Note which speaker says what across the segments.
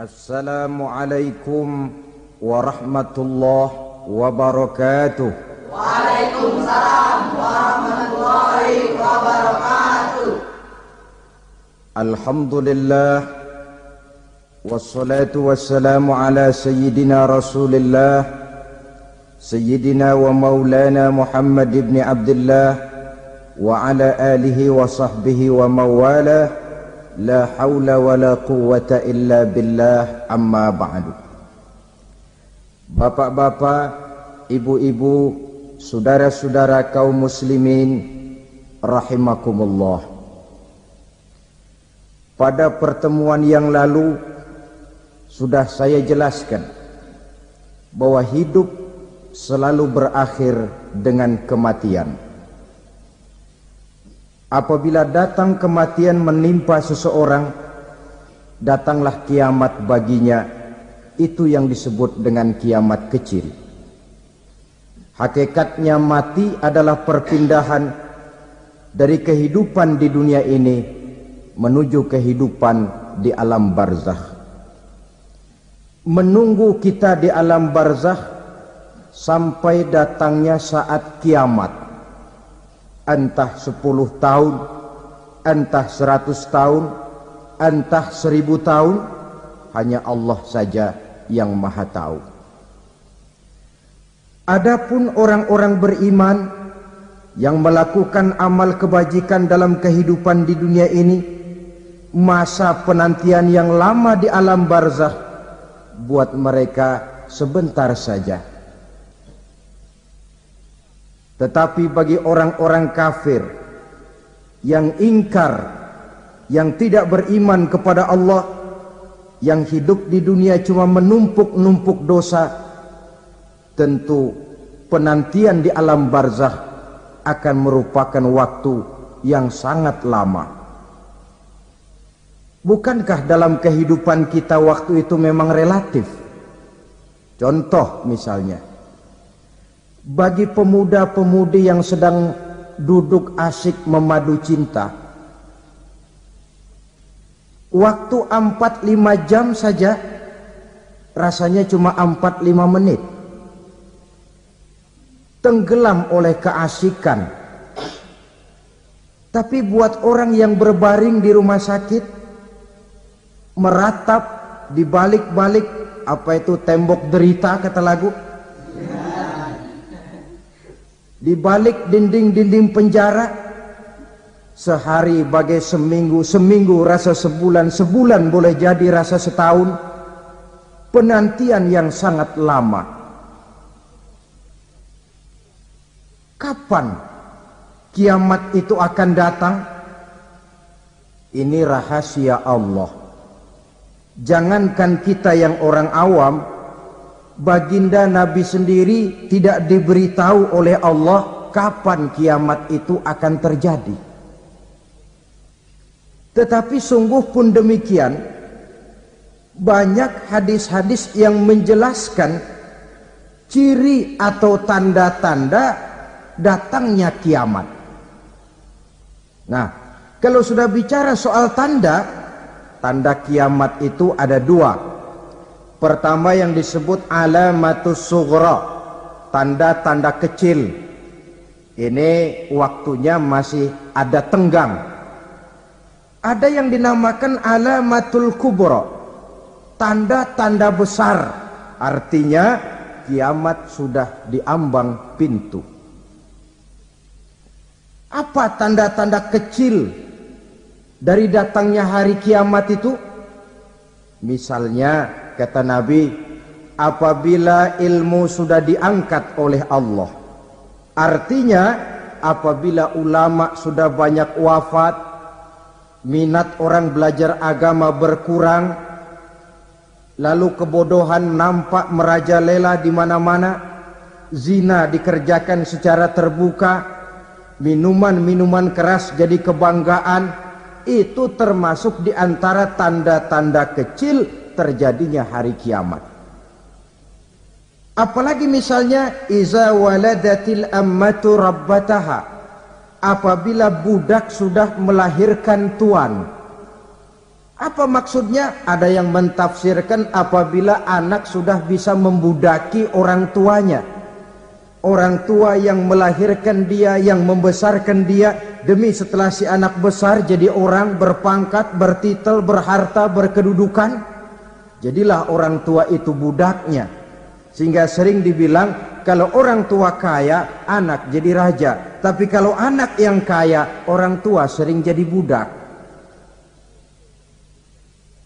Speaker 1: Assalamualaikum warahmatullahi wabarakatuh.
Speaker 2: Waalaikumsalam warahmatullahi wabarakatuh.
Speaker 1: Alhamdulillah wassalatu wassalamu ala sayyidina Rasulillah sayyidina wa maulana Muhammad ibn Abdullah wa ala alihi wa sahbihi wa mawalah. La haula wa la quwwata illa billah, amma ba'du. Bapak-bapak, ibu-ibu, saudara-saudara kaum muslimin rahimakumullah. Pada pertemuan yang lalu sudah saya jelaskan bahwa hidup selalu berakhir dengan kematian. Apabila datang kematian menimpa seseorang, datanglah kiamat baginya. Itu yang disebut dengan kiamat kecil. Hakikatnya mati adalah perpindahan dari kehidupan di dunia ini menuju kehidupan di alam barzakh. Menunggu kita di alam barzakh sampai datangnya saat kiamat. Entah 10 tahun, entah 100 tahun, entah 1000 tahun, hanya Allah saja yang maha tahu. Adapun orang-orang beriman yang melakukan amal kebajikan dalam kehidupan di dunia ini, masa penantian yang lama di alam barzakh buat mereka sebentar saja. Tetapi bagi orang-orang kafir yang ingkar, yang tidak beriman kepada Allah, yang hidup di dunia cuma menumpuk-numpuk dosa, tentu penantian di alam barzakh akan merupakan waktu yang sangat lama. Bukankah dalam kehidupan kita waktu itu memang relatif? Contoh misalnya, bagi pemuda-pemudi yang sedang duduk asyik memadu cinta, waktu 4-5 jam saja rasanya cuma 4-5 menit. Tenggelam oleh keasikan. Tapi buat orang yang berbaring di rumah sakit, meratap di balik-balik apa itu tembok derita kata lagu, di balik dinding-dinding penjara, sehari bagai seminggu, seminggu rasa sebulan, sebulan boleh jadi rasa setahun. Penantian yang sangat lama. Kapan kiamat itu akan datang? Ini rahasia Allah. Jangankan kita yang orang awam, baginda Nabi sendiri tidak diberitahu oleh Allah kapan kiamat itu akan terjadi. Tetapi sungguh pun demikian, banyak hadis-hadis yang menjelaskan ciri atau tanda-tanda datangnya kiamat. Nah, kalau sudah bicara soal tanda kiamat itu ada 2. Pertama yang disebut alamatus sughra, tanda-tanda kecil. Ini waktunya masih ada tenggang. Ada yang dinamakan alamatul kubra, tanda-tanda besar. Artinya kiamat sudah diambang pintu. Apa tanda-tanda kecil dari datangnya hari kiamat itu? Misalnya kata Nabi, apabila ilmu sudah diangkat oleh Allah, artinya apabila ulama sudah banyak wafat, minat orang belajar agama berkurang, lalu kebodohan nampak merajalela di mana-mana, zina dikerjakan secara terbuka, minuman-minuman keras jadi kebanggaan, itu termasuk di antara tanda-tanda kecil terjadinya hari kiamat. Apalagi misalnya iza waladatil ammatu rabbataha, apabila budak sudah melahirkan tuan. Apa maksudnya? Ada yang mentafsirkan apabila anak sudah bisa membudaki orang tuanya. Orang tua yang melahirkan dia, yang membesarkan dia, demi setelah si anak besar jadi orang berpangkat, bertitel, berharta, berkedudukan. Jadilah orang tua itu budaknya. Sehingga sering dibilang kalau orang tua kaya, anak jadi raja. Tapi kalau anak yang kaya, orang tua sering jadi budak.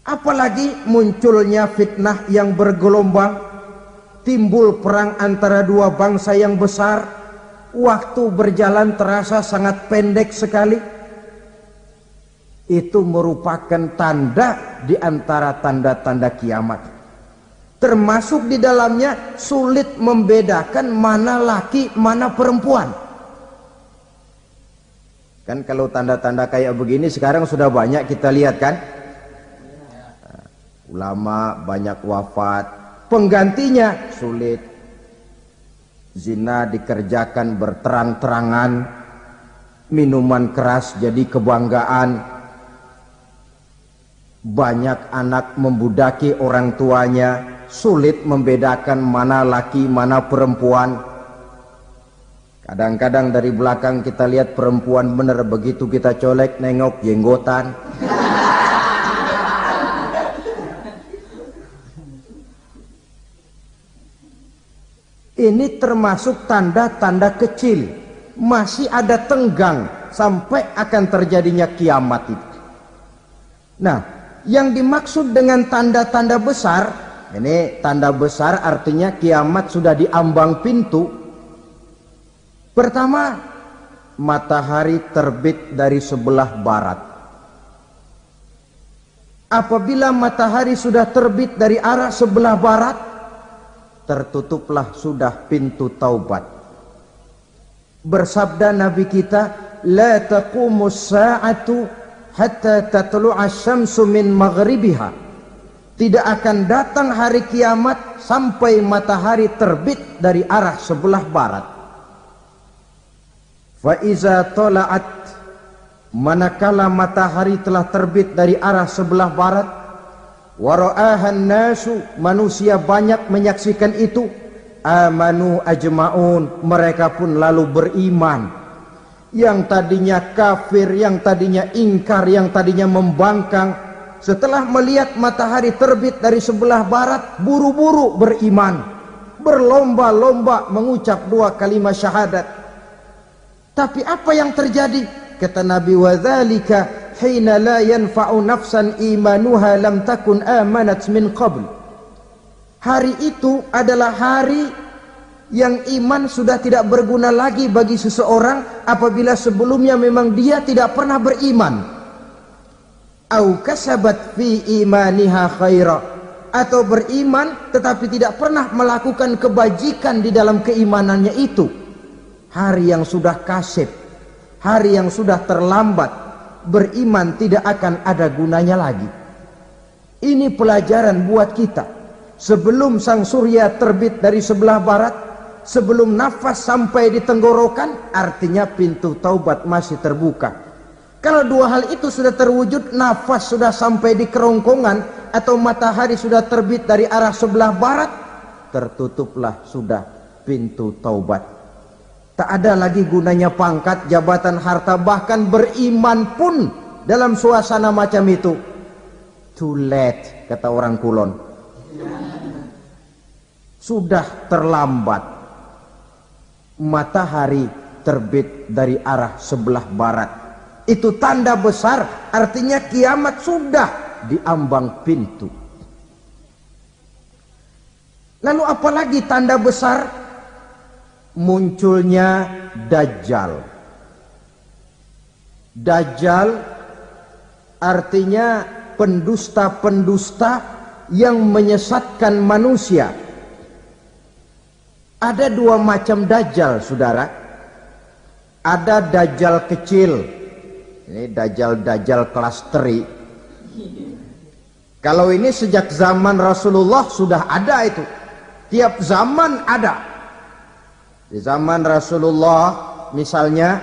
Speaker 1: Apalagi munculnya fitnah yang bergelombang, timbul perang antara dua bangsa yang besar, waktu berjalan terasa sangat pendek sekali. Itu merupakan tanda di antara tanda-tanda kiamat. Termasuk di dalamnya sulit membedakan mana laki, mana perempuan. Kan kalau tanda-tanda kayak begini sekarang sudah banyak kita lihat kan? Ulama banyak wafat, penggantinya sulit. Zina dikerjakan berterang-terangan, minuman keras jadi kebanggaan. Banyak anak membudaki orang tuanya, sulit membedakan mana laki mana perempuan. Kadang-kadang dari belakang kita lihat perempuan bener, begitu kita colek nengok jenggotan. Ini termasuk tanda-tanda kecil, masih ada tenggang sampai akan terjadinya kiamat itu. Nah, yang dimaksud dengan tanda-tanda besar, ini tanda besar artinya kiamat sudah di ambang pintu. Pertama, matahari terbit dari sebelah barat. Apabila matahari sudah terbit dari arah sebelah barat, tertutuplah sudah pintu taubat. Bersabda Nabi kita, la taqumus sa'atu hatta tatlu'a syamsu min maghribiha. Tidak akan datang hari kiamat sampai matahari terbit dari arah sebelah barat. Fa iza tala'at, manakala matahari telah terbit dari arah sebelah barat, wara'ahan nasu, manusia banyak menyaksikan itu, amanu ajma'un, mereka pun lalu beriman. Yang tadinya kafir, yang tadinya ingkar, yang tadinya membangkang, setelah melihat matahari terbit dari sebelah barat, buru-buru beriman, berlomba-lomba mengucap dua kalimat syahadat. Tapi apa yang terjadi? Kata Nabi, wadzalika hina la yanfa'u nafsan imanuha lam takun amanat min qabl. Hari itu adalah hari yang iman sudah tidak berguna lagi bagi seseorang apabila sebelumnya memang dia tidak pernah beriman. Au kasabat fi imaniha khaira, atau beriman tetapi tidak pernah melakukan kebajikan di dalam keimanannya itu. Hari yang sudah kasib, hari yang sudah terlambat, beriman tidak akan ada gunanya lagi. Ini pelajaran buat kita. Sebelum sang surya terbit dari sebelah barat, sebelum nafas sampai di tenggorokan, artinya pintu taubat masih terbuka. Kalau dua hal itu sudah terwujud, nafas sudah sampai di kerongkongan atau matahari sudah terbit dari arah sebelah barat, tertutuplah sudah pintu taubat. Tak ada lagi gunanya pangkat, jabatan, harta, bahkan beriman pun dalam suasana macam itu. Too late, kata orang Kulon. Sudah terlambat. Matahari terbit dari arah sebelah barat. Itu tanda besar, artinya kiamat sudah di ambang pintu. Lalu apalagi tanda besar? Munculnya Dajjal. Dajjal artinya pendusta-pendusta yang menyesatkan manusia. Ada dua macam Dajjal, saudara. Ada Dajjal kecil. Ini Dajjal kelas teri. Kalau ini sejak zaman Rasulullah sudah ada itu. Tiap zaman ada. Di zaman Rasulullah misalnya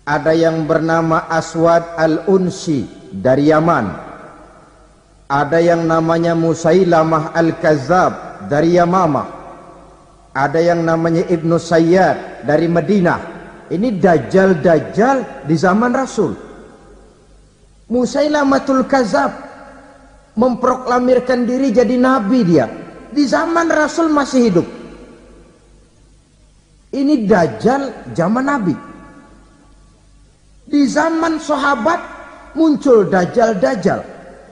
Speaker 1: ada yang bernama Aswad al-Unsi. dari Yaman, ada yang namanya Musailamah Al-Kazzab dari Yamamah, ada yang namanya Ibnu Sayyad dari Madinah. Ini dajjal-dajjal di zaman Rasul. Musailamatul Kazzab memproklamirkan diri jadi nabi, dia di zaman Rasul masih hidup. Ini dajjal zaman Nabi. Di zaman sahabat muncul dajjal-dajjal.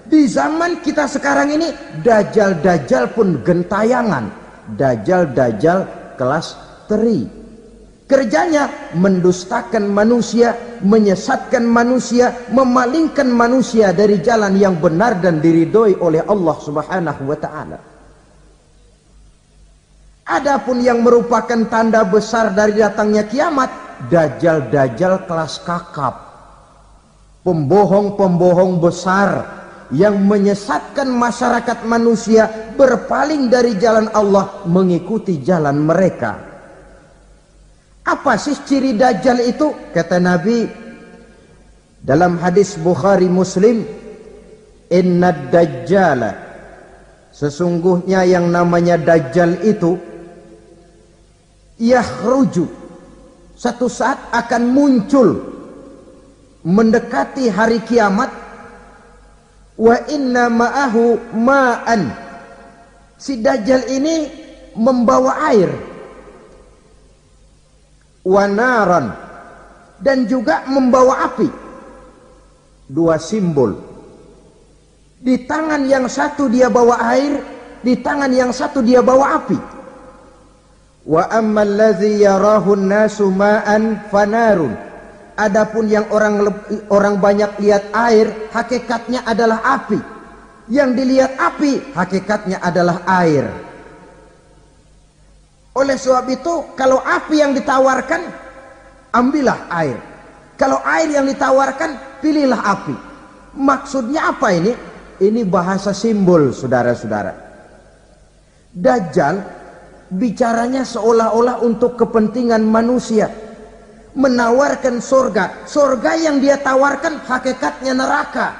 Speaker 1: Di zaman kita sekarang ini dajjal-dajjal pun gentayangan. Dajjal-dajjal kelas teri. Kerjanya mendustakan manusia, menyesatkan manusia, memalingkan manusia dari jalan yang benar dan diridhoi oleh Allah Subhanahu wa taala. Adapun yang merupakan tanda besar dari datangnya kiamat, dajjal-dajjal kelas kakap, pembohong-pembohong besar yang menyesatkan masyarakat manusia berpaling dari jalan Allah mengikuti jalan mereka. Apa sih ciri dajjal itu? Kata Nabi dalam hadis Bukhari Muslim, innad dajjala, sesungguhnya yang namanya dajjal itu yakhruju, satu saat akan muncul mendekati hari kiamat, wa inna ma'ahu ma'an, si dajjal ini membawa air, wa naran, dan juga membawa api. Dua simbol. Di tangan yang satu dia bawa air, di tangan yang satu dia bawa api. Wa ammal ladzi yarahu an-nasu ma'an fanarun, adapun yang orang banyak lihat air, hakikatnya adalah api. Yang dilihat api, hakikatnya adalah air. Oleh sebab itu, kalau api yang ditawarkan, ambillah air. Kalau air yang ditawarkan, pilihlah api. Maksudnya apa ini? Ini bahasa simbol, saudara-saudara. Dajjal bicaranya seolah-olah untuk kepentingan manusia, menawarkan surga. Surga yang dia tawarkan hakikatnya neraka.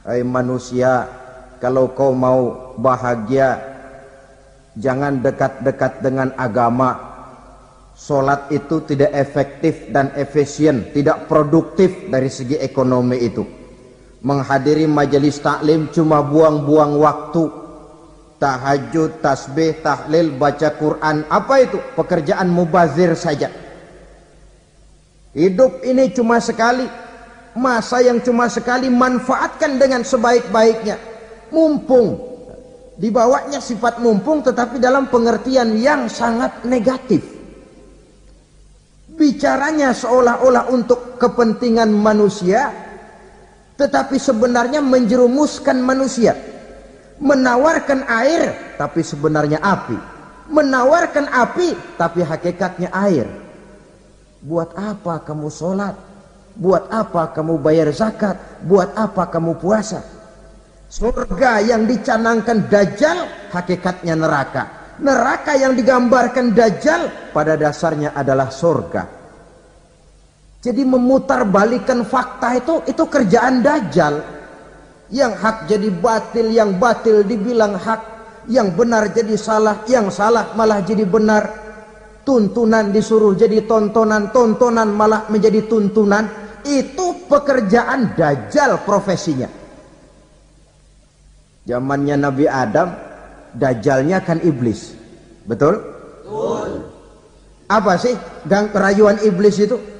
Speaker 1: Hai manusia, kalau kau mau bahagia, jangan dekat-dekat dengan agama. Solat itu tidak efektif dan efisien, tidak produktif dari segi ekonomi itu. Menghadiri majelis taklim cuma buang-buang waktu. Tahajud, tasbih, tahlil, baca Quran, apa itu? Pekerjaan mubazir saja. Hidup ini cuma sekali, masa yang cuma sekali, manfaatkan dengan sebaik-baiknya. Mumpung, dibawanya sifat mumpung tetapi dalam pengertian yang sangat negatif. Bicaranya seolah-olah untuk kepentingan manusia, tetapi sebenarnya menjerumuskan manusia. Menawarkan air tapi sebenarnya api, menawarkan api tapi hakikatnya air. Buat apa kamu sholat? Buat apa kamu bayar zakat? Buat apa kamu puasa? Surga yang dicanangkan dajjal hakikatnya neraka. Neraka yang digambarkan dajjal pada dasarnya adalah surga. Jadi memutarbalikkan fakta itu kerjaan dajjal. Yang hak jadi batil, yang batil dibilang hak, yang benar jadi salah, yang salah malah jadi benar. Tuntunan disuruh jadi tontonan, tontonan malah menjadi tuntunan. Itu pekerjaan dajjal profesinya. Zamannya Nabi Adam, dajjalnya kan iblis. Betul? Betul. Apa sih rayuan iblis itu?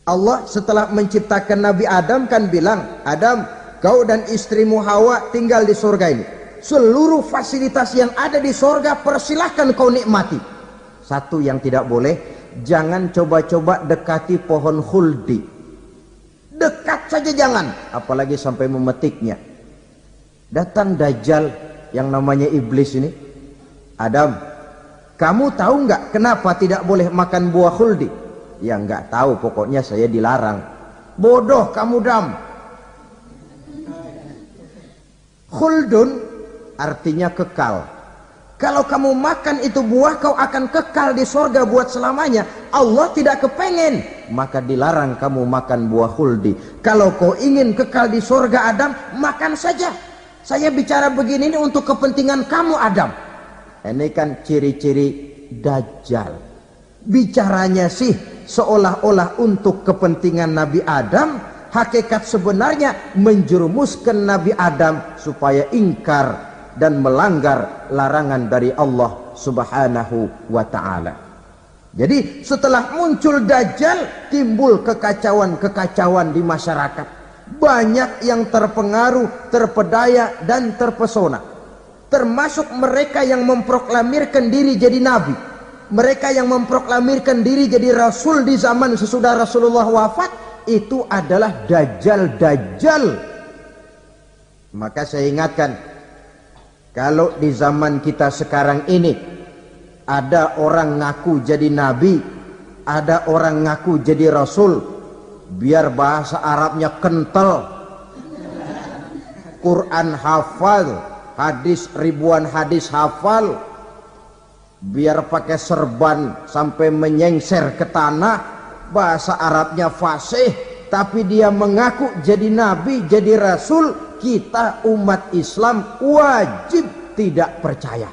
Speaker 1: Allah setelah menciptakan Nabi Adam kan bilang, Adam, kau dan istrimu Hawa tinggal di surga ini. Seluruh fasilitas yang ada di surga persilahkan kau nikmati. Satu yang tidak boleh, jangan coba-coba dekati pohon khuldi. Dekat saja jangan, apalagi sampai memetiknya. Datang dajjal yang namanya iblis ini. Adam, kamu tahu nggak kenapa tidak boleh makan buah khuldi? Ya nggak tahu, pokoknya saya dilarang. Bodoh kamu Dam. Khuldun artinya kekal. Kalau kamu makan itu buah, kau akan kekal di surga buat selamanya. Allah tidak kepengen maka dilarang kamu makan buah khuldi. Kalau kau ingin kekal di surga Adam, makan saja. Saya bicara begini ini untuk kepentingan kamu Adam. Ini kan ciri-ciri Dajjal. Bicaranya sih seolah-olah untuk kepentingan Nabi Adam, hakikat sebenarnya menjerumuskan Nabi Adam supaya ingkar dan melanggar larangan dari Allah Subhanahu wa ta'ala. Jadi setelah muncul Dajjal, timbul kekacauan-kekacauan di masyarakat. Banyak yang terpengaruh, terpedaya dan terpesona. Termasuk mereka yang memproklamirkan diri jadi nabi, mereka yang memproklamirkan diri jadi rasul di zaman sesudah Rasulullah wafat. Itu adalah Dajjal. Maka saya ingatkan, kalau di zaman kita sekarang ini ada orang ngaku jadi nabi, ada orang ngaku jadi rasul, biar bahasa Arabnya kental, Quran hafal, hadis ribuan hadis hafal, biar pakai serban sampai menyengser ke tanah, bahasa Arabnya fasih, tapi dia mengaku jadi nabi, jadi rasul, kita umat Islam wajib tidak percaya.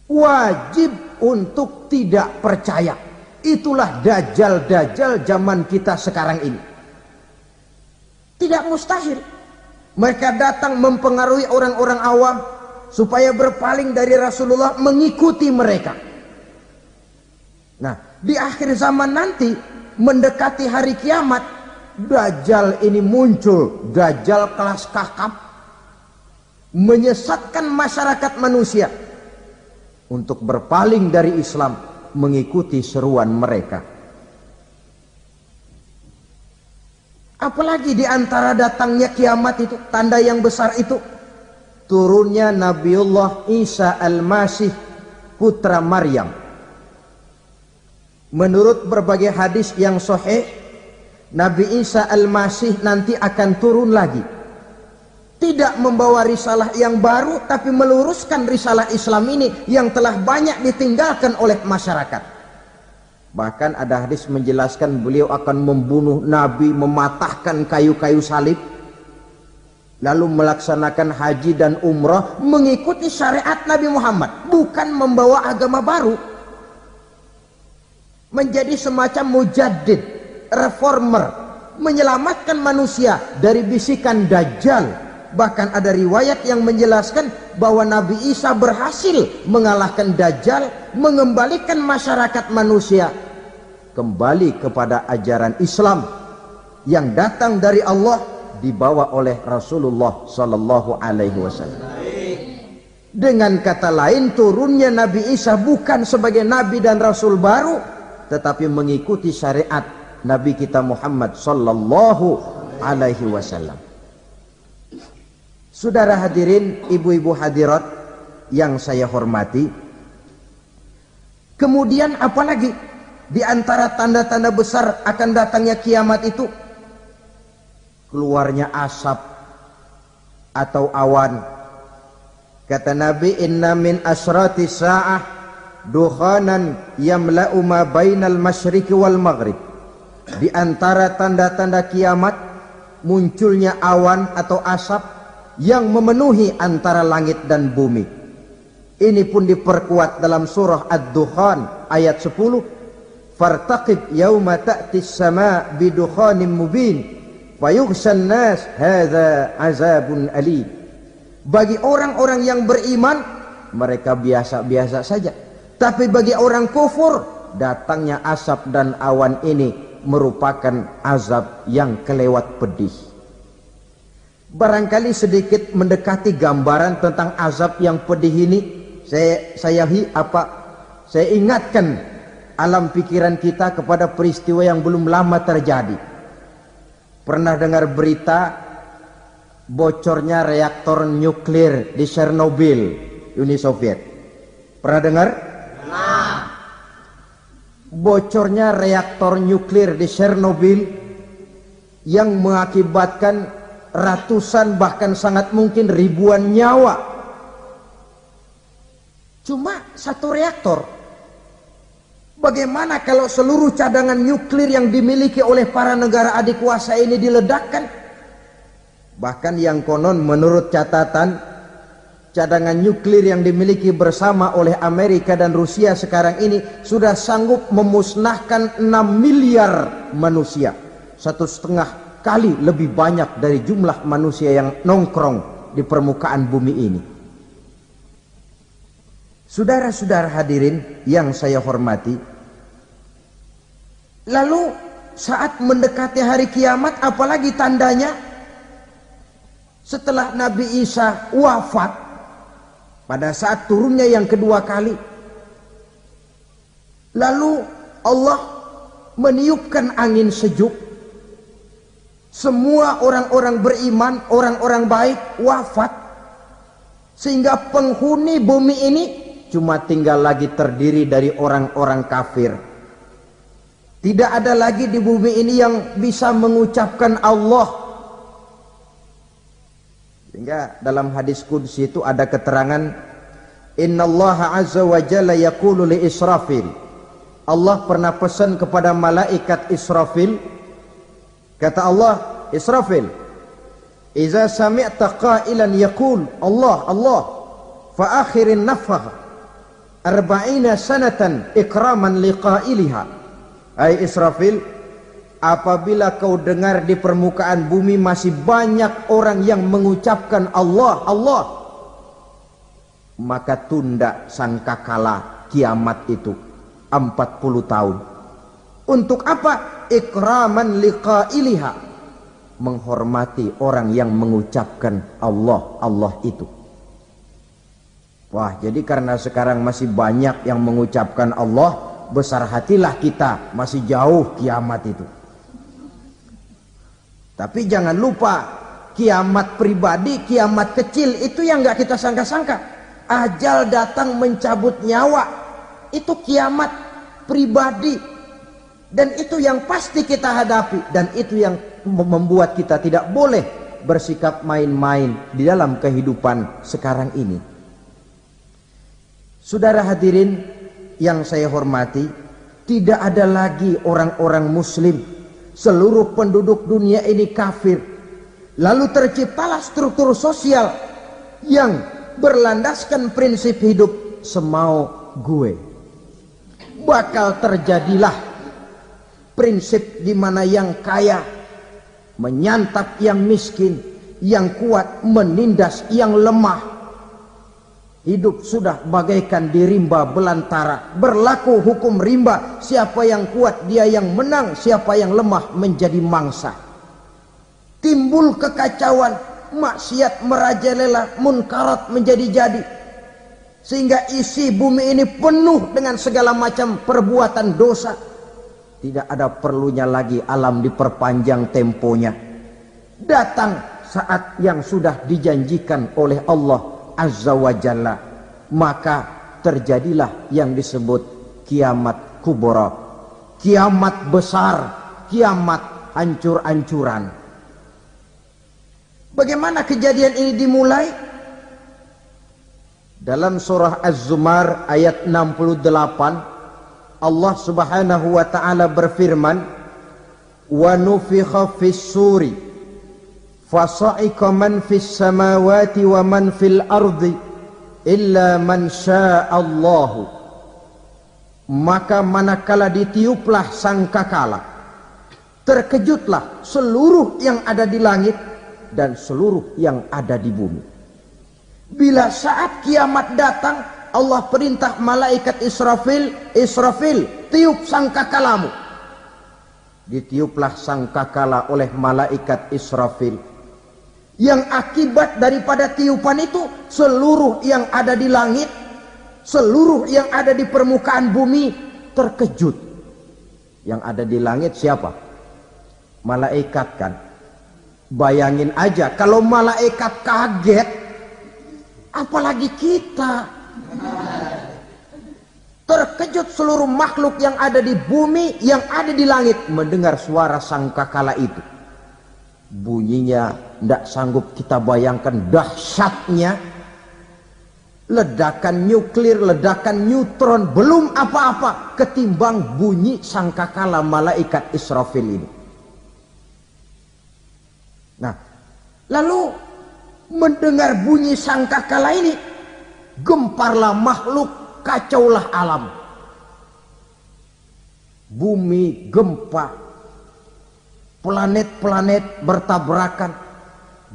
Speaker 1: Wajib untuk tidak percaya. Itulah Dajjal zaman kita sekarang ini. Tidak mustahil mereka datang mempengaruhi orang-orang awam supaya berpaling dari Rasulullah, mengikuti mereka. Nah, di akhir zaman nanti mendekati hari kiamat, Dajjal ini muncul, Dajjal kelas kakap, menyesatkan masyarakat manusia untuk berpaling dari Islam, mengikuti seruan mereka. Apalagi di antara datangnya kiamat itu, tanda yang besar itu, turunnya Nabiullah Isa Al-Masih, putra Maryam. Menurut berbagai hadis yang sahih, Nabi Isa Al-Masih nanti akan turun lagi. Tidak membawa risalah yang baru, tapi meluruskan risalah Islam ini yang telah banyak ditinggalkan oleh masyarakat. Bahkan ada hadis menjelaskan beliau akan membunuh Nabi, mematahkan kayu-kayu salib, lalu melaksanakan haji dan umrah mengikuti syariat Nabi Muhammad, bukan membawa agama baru. Menjadi semacam mujaddid, reformer, menyelamatkan manusia dari bisikan Dajjal. Bahkan ada riwayat yang menjelaskan bahwa Nabi Isa berhasil mengalahkan Dajjal, mengembalikan masyarakat manusia kembali kepada ajaran Islam yang datang dari Allah, dibawa oleh Rasulullah sallallahu alaihi wasallam. Dengan kata lain, turunnya Nabi Isa bukan sebagai nabi dan rasul baru, tetapi mengikuti syariat Nabi kita Muhammad sallallahu alaihi wasallam. Saudara hadirin, ibu-ibu hadirat yang saya hormati, kemudian apalagi di antara tanda-tanda besar akan datangnya kiamat itu? Keluarnya asap atau awan. Kata Nabi, inna min asyrati sa'ah dukhanan yamla'u ma bainal masyriqi wal maghrib. Di antara tanda-tanda kiamat munculnya awan atau asap yang memenuhi antara langit dan bumi. Ini pun diperkuat dalam surah Ad-Dukhan ayat 10. Fartaqib yauma ta'tis sama bidukhanin mubin fayughshan nas hadza azabun alim. Bagi orang-orang yang beriman, mereka biasa-biasa saja. Tapi bagi orang kufur, datangnya asap dan awan ini merupakan azab yang kelewat pedih. Barangkali sedikit mendekati gambaran tentang azab yang pedih ini, saya ingatkan alam pikiran kita kepada peristiwa yang belum lama terjadi. Pernah dengar berita bocornya reaktor nuklir di Chernobyl, Uni Soviet? Pernah dengar? Nah. Bocornya reaktor nuklir di Chernobyl yang mengakibatkan ratusan bahkan sangat mungkin ribuan nyawa. Cuma satu reaktor. Bagaimana kalau seluruh cadangan nuklir yang dimiliki oleh para negara adik kuasa ini diledakkan? Bahkan yang konon menurut catatan, cadangan nuklir yang dimiliki bersama oleh Amerika dan Rusia sekarang ini sudah sanggup memusnahkan 6 miliar manusia. 1,5 kali lebih banyak dari jumlah manusia yang nongkrong di permukaan bumi ini. Saudara-saudara hadirin yang saya hormati, lalu saat mendekati hari kiamat, apalagi tandanya? Setelah Nabi Isa wafat, pada saat turunnya yang kedua kali, lalu Allah meniupkan angin sejuk. Semua orang-orang beriman, orang-orang baik wafat, sehingga penghuni bumi ini cuma tinggal lagi terdiri dari orang-orang kafir. Tidak ada lagi di bumi ini yang bisa mengucapkan Allah. Sehingga dalam hadis qudsi itu ada keterangan, Innallaha azza wa jalla yaqulu li Israfil. Allah pernah pesan kepada malaikat Israfil. Kata Allah, Israfil, Iza sami'ta qailan yaqul Allah, Allah, fa akhirin nafakh 40 sanatan ikraman liqailiha. Hai Israfil, apabila kau dengar di permukaan bumi masih banyak orang yang mengucapkan Allah, Allah, maka tunda sangkakala kiamat itu 40 tahun. Untuk apa? Ikraman liqailiha, menghormati orang yang mengucapkan Allah, Allah itu. Wah, jadi karena sekarang masih banyak yang mengucapkan Allah, besar hatilah kita, masih jauh kiamat itu. Tapi jangan lupa, kiamat pribadi, kiamat kecil itu yang gak kita sangka-sangka. Ajal datang mencabut nyawa, itu kiamat pribadi. Dan itu yang pasti kita hadapi. Dan itu yang membuat kita tidak boleh bersikap main-main di dalam kehidupan sekarang ini. Saudara hadirin yang saya hormati, tidak ada lagi orang-orang muslim. Seluruh penduduk dunia ini kafir. Lalu terciptalah struktur sosial yang berlandaskan prinsip hidup semau gue. Bakal terjadilah prinsip di mana yang kaya menyantap yang miskin, yang kuat menindas yang lemah. Hidup sudah bagaikan di rimba belantara, berlaku hukum rimba. Siapa yang kuat dia yang menang, siapa yang lemah menjadi mangsa. Timbul kekacauan, maksiat merajalela, munkarat menjadi-jadi, sehingga isi bumi ini penuh dengan segala macam perbuatan dosa. Tidak ada perlunya lagi alam diperpanjang temponya. Datang saat yang sudah dijanjikan oleh Allah Azza wa Jalla, maka terjadilah yang disebut kiamat kubra, kiamat besar, kiamat hancur-hancuran. Bagaimana kejadian ini dimulai? Dalam surah Az-Zumar ayat 68, Allah subhanahu wa ta'ala berfirman, wa nufikha fis suri fasa'iqa man fis samawati wa man fil ardi illa man sya'allahu. Maka manakala ditiuplah sangkakala, terkejutlah seluruh yang ada di langit dan seluruh yang ada di bumi. Bila saat kiamat datang, Allah perintah malaikat Israfil, Israfil, tiup sangkakalamu. Ditiuplah sangkakala oleh malaikat Israfil. Yang akibat daripada tiupan itu, seluruh yang ada di langit, seluruh yang ada di permukaan bumi terkejut. Yang ada di langit siapa? Malaikat kan. Bayangin aja kalau malaikat kaget, apalagi kita. Terkejut seluruh makhluk yang ada di bumi, yang ada di langit mendengar suara sangkakala itu. Bunyinya tidak sanggup kita bayangkan dahsyatnya. ledakan nuklir, ledakan neutron, belum apa-apa ketimbang bunyi sangkakala malaikat Israfil ini. Nah, lalu mendengar bunyi sangkakala ini, gemparlah makhluk, kacaulah alam. Bumi gempa, planet-planet bertabrakan,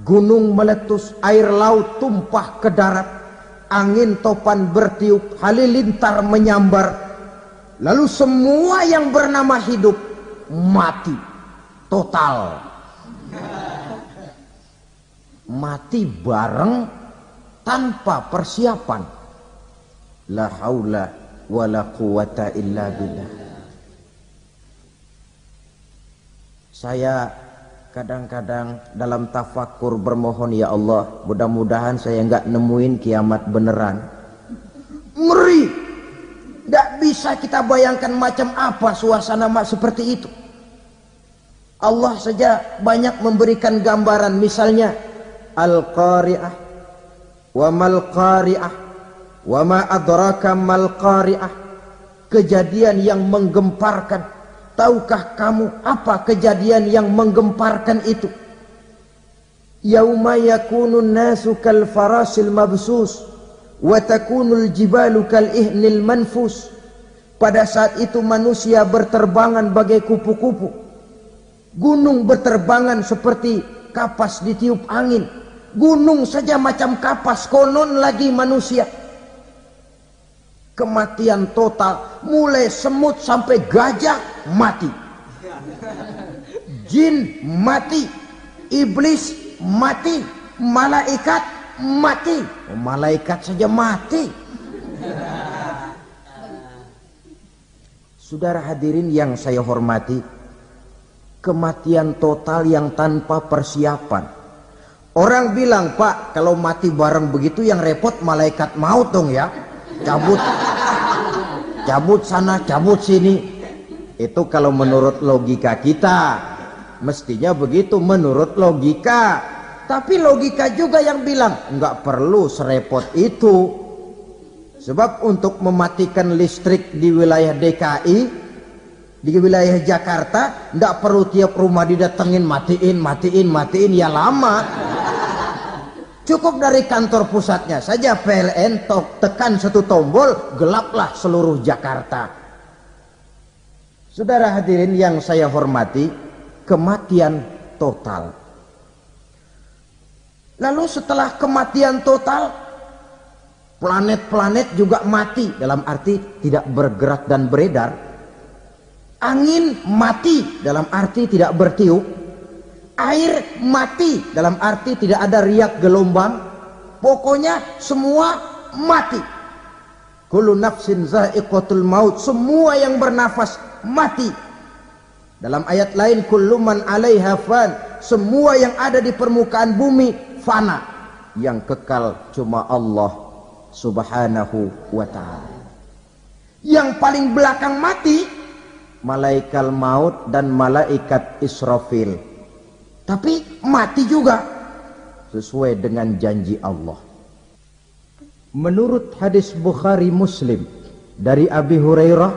Speaker 1: gunung meletus, air laut tumpah ke darat, angin topan bertiup, halilintar menyambar. Lalu semua yang bernama hidup mati total. Mati bareng tanpa persiapan. La haula wala quwata illa billah. Saya kadang-kadang dalam tafakur bermohon, ya Allah, mudah-mudahan saya nggak nemuin kiamat beneran. Ngeri. Nggak bisa kita bayangkan macam apa suasana seperti itu. Allah saja banyak memberikan gambaran, misalnya Al-Qari'ah, wa mal qari'ah, wa ma adraka mal qari'ah. Kejadian yang menggemparkan. Tahukah kamu apa kejadian yang menggemparkan itu? Yauma yakunun nasu kal farasil mabsus wa takunul jibalu kal ihnil manfus. Pada saat itu manusia berterbangan bagai kupu-kupu. Gunung berterbangan seperti kapas ditiup angin. Gunung saja macam kapas, konon lagi manusia. Kematian total, mulai semut sampai gajah mati, jin mati, iblis mati, malaikat mati. Malaikat saja mati. Saudara hadirin yang saya hormati, kematian total yang tanpa persiapan. Orang bilang, Pak, kalau mati bareng begitu yang repot malaikat maut dong ya. Cabut sana, cabut sini. Itu kalau menurut logika kita, mestinya begitu menurut logika. Tapi logika juga yang bilang nggak perlu serepot itu. Sebab untuk mematikan listrik di wilayah DKI, di wilayah Jakarta, nggak perlu tiap rumah didatengin matiin, ya lama. Cukup dari kantor pusatnya saja PLN, tekan satu tombol, gelaplah seluruh Jakarta. Saudara hadirin yang saya hormati, kematian total. Lalu setelah kematian total, planet-planet juga mati, dalam arti tidak bergerak dan beredar. Angin mati, dalam arti tidak bertiup. Air mati, dalam arti tidak ada riak gelombang. Pokoknya semua mati. Kullu nafsin za'iqatul maut, semua yang bernafas mati. Dalam ayat lain, kullu man 'alaiha fan, semua yang ada di permukaan bumi fana. Yang kekal cuma Allah Subhanahu wa ta'ala. Yang paling belakang mati malaikat maut dan malaikat Israfil. Tapi mati juga sesuai dengan janji Allah. Menurut hadis Bukhari Muslim dari Abi Hurairah,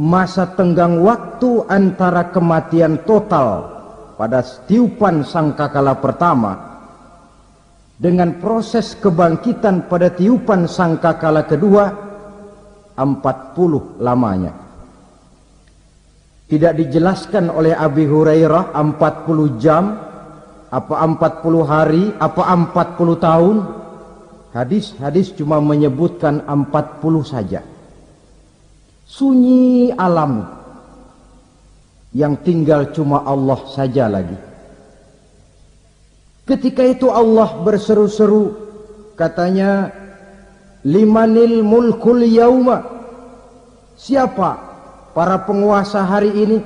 Speaker 1: masa tenggang waktu antara kematian total pada tiupan sangkakala pertama dengan proses kebangkitan pada tiupan sangkakala kedua 40 lamanya. Tidak dijelaskan oleh Abi Hurairah 40 jam, apa 40 hari, apa 40 tahun. Hadis-hadis cuma menyebutkan 40 saja. Sunyi alam, yang tinggal cuma Allah saja lagi. Ketika itu Allah berseru-seru, katanya, limanil mulkul yauma, siapa para penguasa hari ini?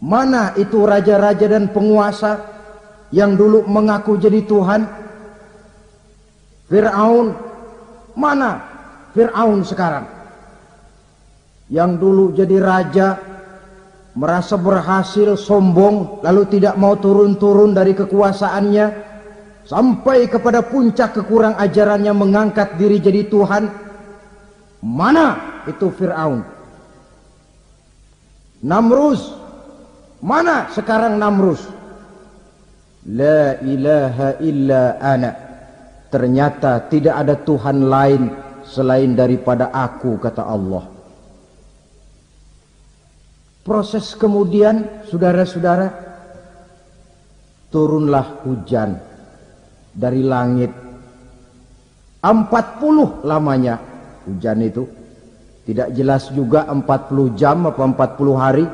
Speaker 1: Mana itu raja-raja dan penguasa yang dulu mengaku jadi Tuhan? Fir'aun, mana Fir'aun sekarang? Yang dulu jadi raja, merasa berhasil, sombong, lalu tidak mau turun-turun dari kekuasaannya. sampai kepada puncak kekurang ajarannya mengangkat diri jadi Tuhan. Mana itu Fir'aun? Namrus, mana sekarang Namrus? La ilaha illa ana, ternyata tidak ada Tuhan lain selain daripada aku, kata Allah. Proses kemudian, saudara-saudara, turunlah hujan dari langit. 40 lamanya hujan itu. Tidak jelas juga 40 jam apa 40 hari.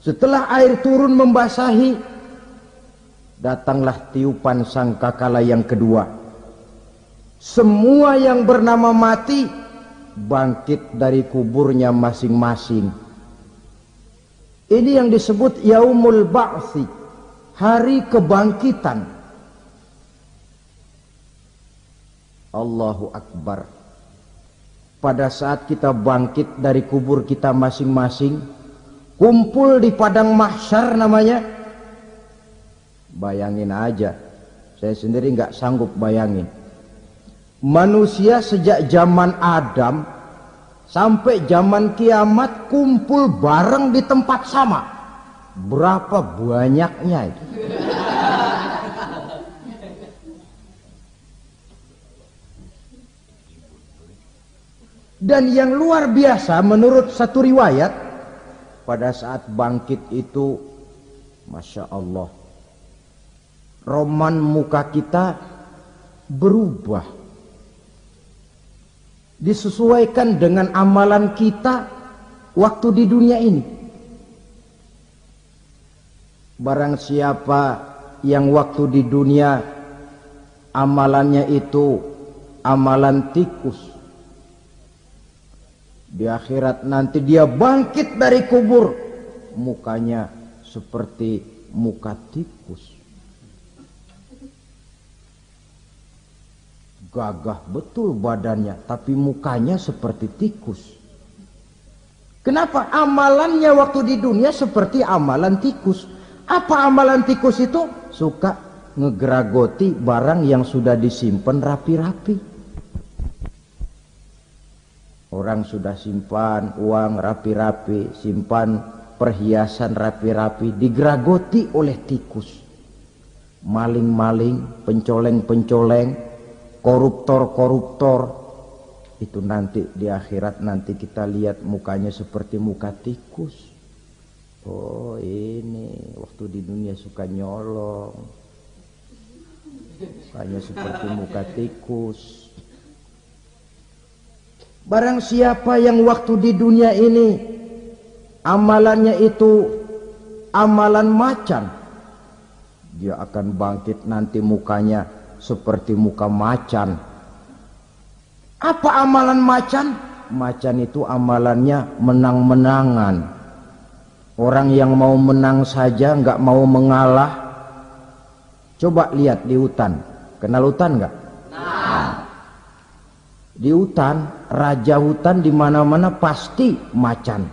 Speaker 1: Setelah air turun membasahi, datanglah tiupan sangkakala yang kedua. Semua yang bernama mati bangkit dari kuburnya masing-masing. Ini yang disebut Yaumul Ba'thi, hari kebangkitan. Allahu Akbar. Pada saat kita bangkit dari kubur kita masing-masing, kumpul di padang mahsyar namanya. Bayangin aja, saya sendiri nggak sanggup bayangin. Manusia sejak zaman Adam sampai zaman kiamat kumpul bareng di tempat sama. Berapa banyaknya itu? Dan yang luar biasa menurut satu riwayat, pada saat bangkit itu, Masya Allah, roman muka kita berubah, disesuaikan dengan amalan kita waktu di dunia ini. Barang siapa yang waktu di dunia amalannya itu amalan tikus, di akhirat nanti dia bangkit dari kubur, mukanya seperti muka tikus. Gagah betul badannya, tapi mukanya seperti tikus. Kenapa? Amalannya waktu di dunia seperti amalan tikus. Apa amalan tikus itu? Suka ngegeragoti barang yang sudah disimpan rapi-rapi. Orang sudah simpan uang rapi-rapi, simpan perhiasan rapi-rapi, digeragoti oleh tikus. Maling-maling, pencoleng-pencoleng, koruptor-koruptor, itu nanti di akhirat nanti kita lihat mukanya seperti muka tikus. Oh, ini waktu di dunia suka nyolong, mukanya seperti muka tikus. Barang siapa yang waktu di dunia ini amalannya itu amalan macan, dia akan bangkit nanti mukanya seperti muka macan. Apa amalan macan? Macan itu amalannya menang-menangan. Orang yang mau menang saja nggak mau mengalah. Coba lihat di hutan, kenal hutan nggak? Di hutan, raja hutan di mana-mana pasti macan,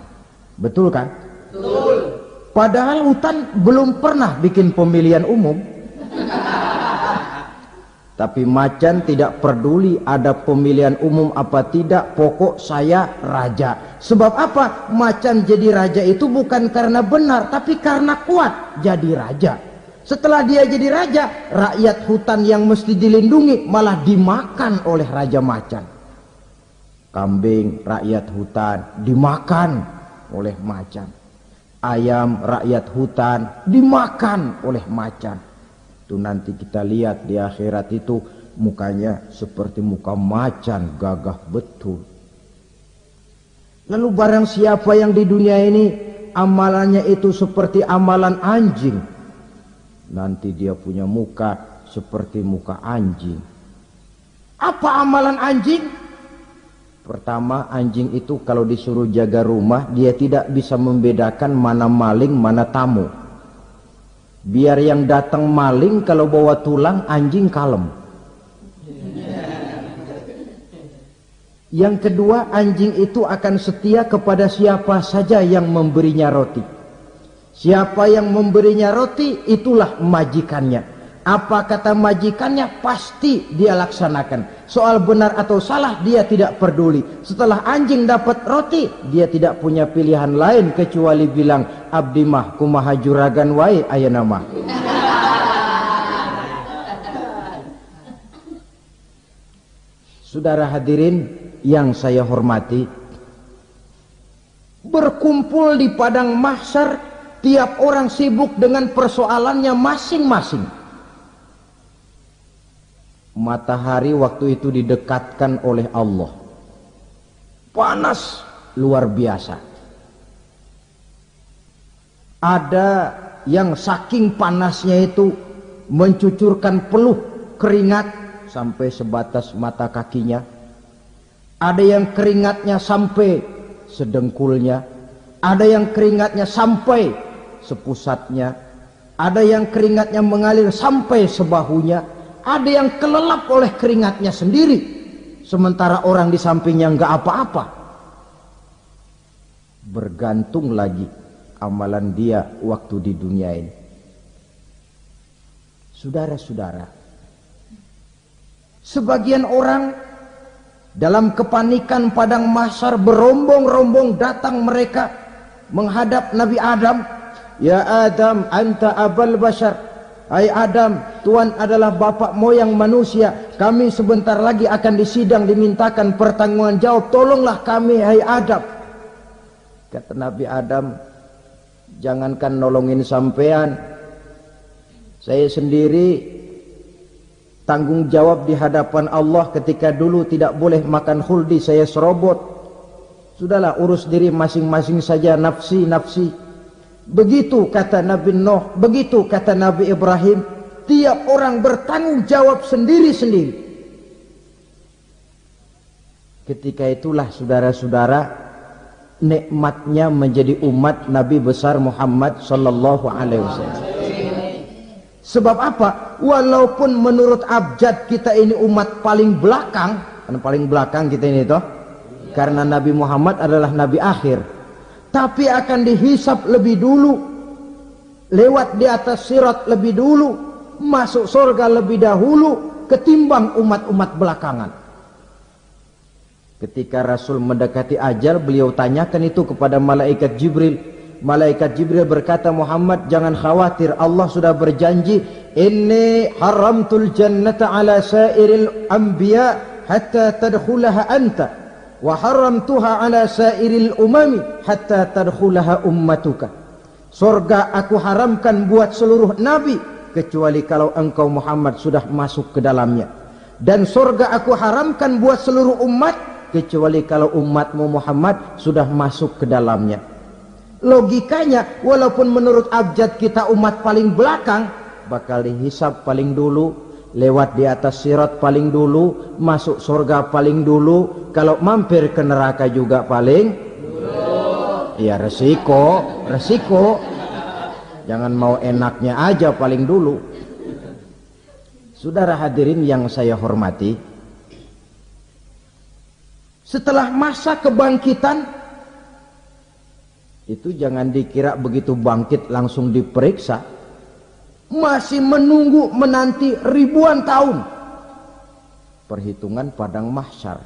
Speaker 1: betul kan? Betul. Padahal hutan belum pernah bikin pemilihan umum. Tapi macan tidak peduli ada pemilihan umum apa tidak, pokok saya raja. Sebab apa? Macan jadi raja itu bukan karena benar, tapi karena kuat jadi raja. Setelah dia jadi raja, rakyat hutan yang mesti dilindungi malah dimakan oleh raja macan. Kambing rakyat hutan dimakan oleh macan. Ayam rakyat hutan dimakan oleh macan. Itu nanti kita lihat di akhirat itu mukanya seperti muka macan, gagah betul. Lalu barang siapa yang di dunia ini amalannya itu seperti amalan anjing, nanti dia punya muka seperti muka anjing. Apa amalan anjing? Pertama, anjing itu kalau disuruh jaga rumah, dia tidak bisa membedakan mana maling, mana tamu. Biar yang datang maling, kalau bawa tulang, anjing kalem. Yang kedua, anjing itu akan setia kepada siapa saja yang memberinya roti. Siapa yang memberinya roti, itulah majikannya. Apa kata majikannya pasti dia laksanakan. Soal benar atau salah dia tidak peduli. Setelah anjing dapat roti, dia tidak punya pilihan lain kecuali bilang, abdi mah kumaha juragan wae ayeuna mah. Saudara hadirin yang saya hormati, berkumpul di padang mahsyar, tiap orang sibuk dengan persoalannya masing-masing. Matahari waktu itu didekatkan oleh Allah, panas luar biasa. Ada yang saking panasnya itu mencucurkan peluh keringat sampai sebatas mata kakinya. Ada yang keringatnya sampai sedengkulnya, ada yang keringatnya sampai sepusatnya, ada yang keringatnya mengalir sampai sebahunya. Ada yang kelelap oleh keringatnya sendiri, sementara orang di sampingnya nggak apa-apa. Bergantung lagi amalan dia waktu di dunia ini. Saudara-saudara, sebagian orang dalam kepanikan padang mahsyar berombong-rombong datang mereka menghadap Nabi Adam. Ya Adam, anta abal bashar. Hai Adam, Tuhan adalah bapak moyang manusia. Kami sebentar lagi akan disidang, dimintakan pertanggungan jawab. Tolonglah kami, hai Adam. Kata Nabi Adam, jangankan nolongin sampean, saya sendiri tanggung jawab di hadapan Allah. Ketika dulu tidak boleh makan khuldi, saya serobot. Sudahlah, urus diri masing-masing saja, nafsi. Begitu kata Nabi Nuh, begitu kata Nabi Ibrahim. Tiap orang bertanggung jawab sendiri-sendiri. Ketika itulah saudara-saudara, nikmatnya menjadi umat Nabi besar Muhammad sallallahu alaihi wasallam. Sebab apa? Walaupun menurut abjad kita ini umat paling belakang, karena paling belakang kita ini toh, karena Nabi Muhammad adalah Nabi akhir, tapi akan dihisap lebih dulu, lewat di atas sirat lebih dulu, masuk surga lebih dahulu ketimbang umat-umat belakangan. Ketika Rasul mendekati ajal, beliau tanyakan itu kepada malaikat Jibril. Malaikat Jibril berkata, Muhammad jangan khawatir, Allah sudah berjanji, inni haramtul jannata ala sairil anbiya hatta tadkhulaha anta, wa haramtuha ala sairil umami hatta tadkhulaha ummatuka. Surga aku haramkan buat seluruh nabi kecuali kalau engkau Muhammad sudah masuk ke dalamnya, dan surga aku haramkan buat seluruh umat kecuali kalau umatmu Muhammad sudah masuk ke dalamnya. Logikanya, walaupun menurut abjad kita umat paling belakang, bakal dihisap paling dulu, lewat di atas sirat paling dulu, masuk surga paling dulu, kalau mampir ke neraka juga paling dulu. Ya resiko. Jangan mau enaknya aja paling dulu. Saudara hadirin yang saya hormati, setelah masa kebangkitan itu jangan dikira begitu bangkit langsung diperiksa. Masih menunggu menanti ribuan tahun perhitungan padang mahsyar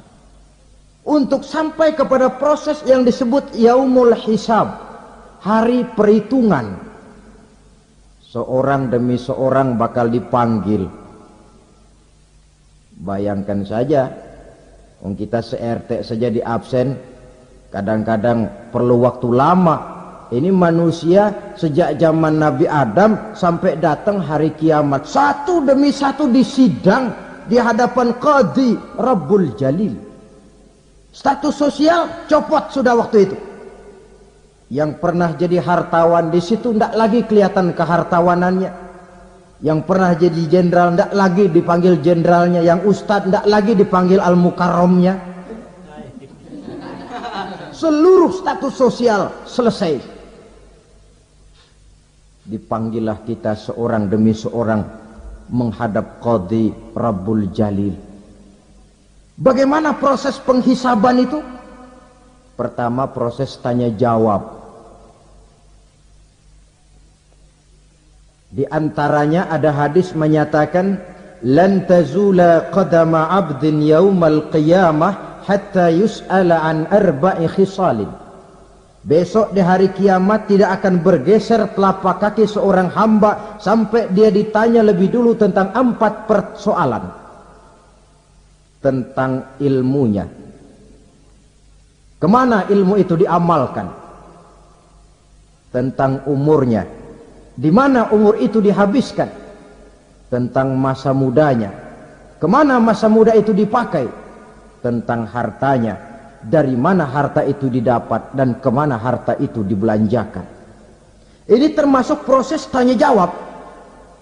Speaker 1: untuk sampai kepada proses yang disebut yaumul hisab, hari perhitungan. Seorang demi seorang bakal dipanggil. Bayangkan saja, kita se-RT saja di absen, kadang-kadang perlu waktu lama. Ini manusia sejak zaman Nabi Adam sampai datang hari kiamat, satu demi satu disidang di hadapan Qadhi Rabbul Jalil. Status sosial copot sudah waktu itu. Yang pernah jadi hartawan di situ tidak lagi kelihatan kehartawanannya. Yang pernah jadi jenderal tidak lagi dipanggil jenderalnya. Yang ustadz tidak lagi dipanggil al-mukarramnya. Seluruh status sosial selesai. Dipanggillah kita seorang demi seorang menghadap Qadhi Rabbul Jalil. Bagaimana proses penghisaban itu? Pertama, proses tanya jawab. Di antaranya ada hadis menyatakan, lan tazula qadama 'abdin yaumal qiyamah hatta yus'ala an arba'i khisalin. Besok di hari kiamat tidak akan bergeser telapak kaki seorang hamba sampai dia ditanya lebih dulu tentang 4 persoalan. Tentang ilmunya. Kemana ilmu itu diamalkan? Tentang umurnya. Di mana umur itu dihabiskan? Tentang masa mudanya. Kemana masa muda itu dipakai? Tentang hartanya. Dari mana harta itu didapat dan kemana harta itu dibelanjakan. Ini termasuk proses tanya jawab.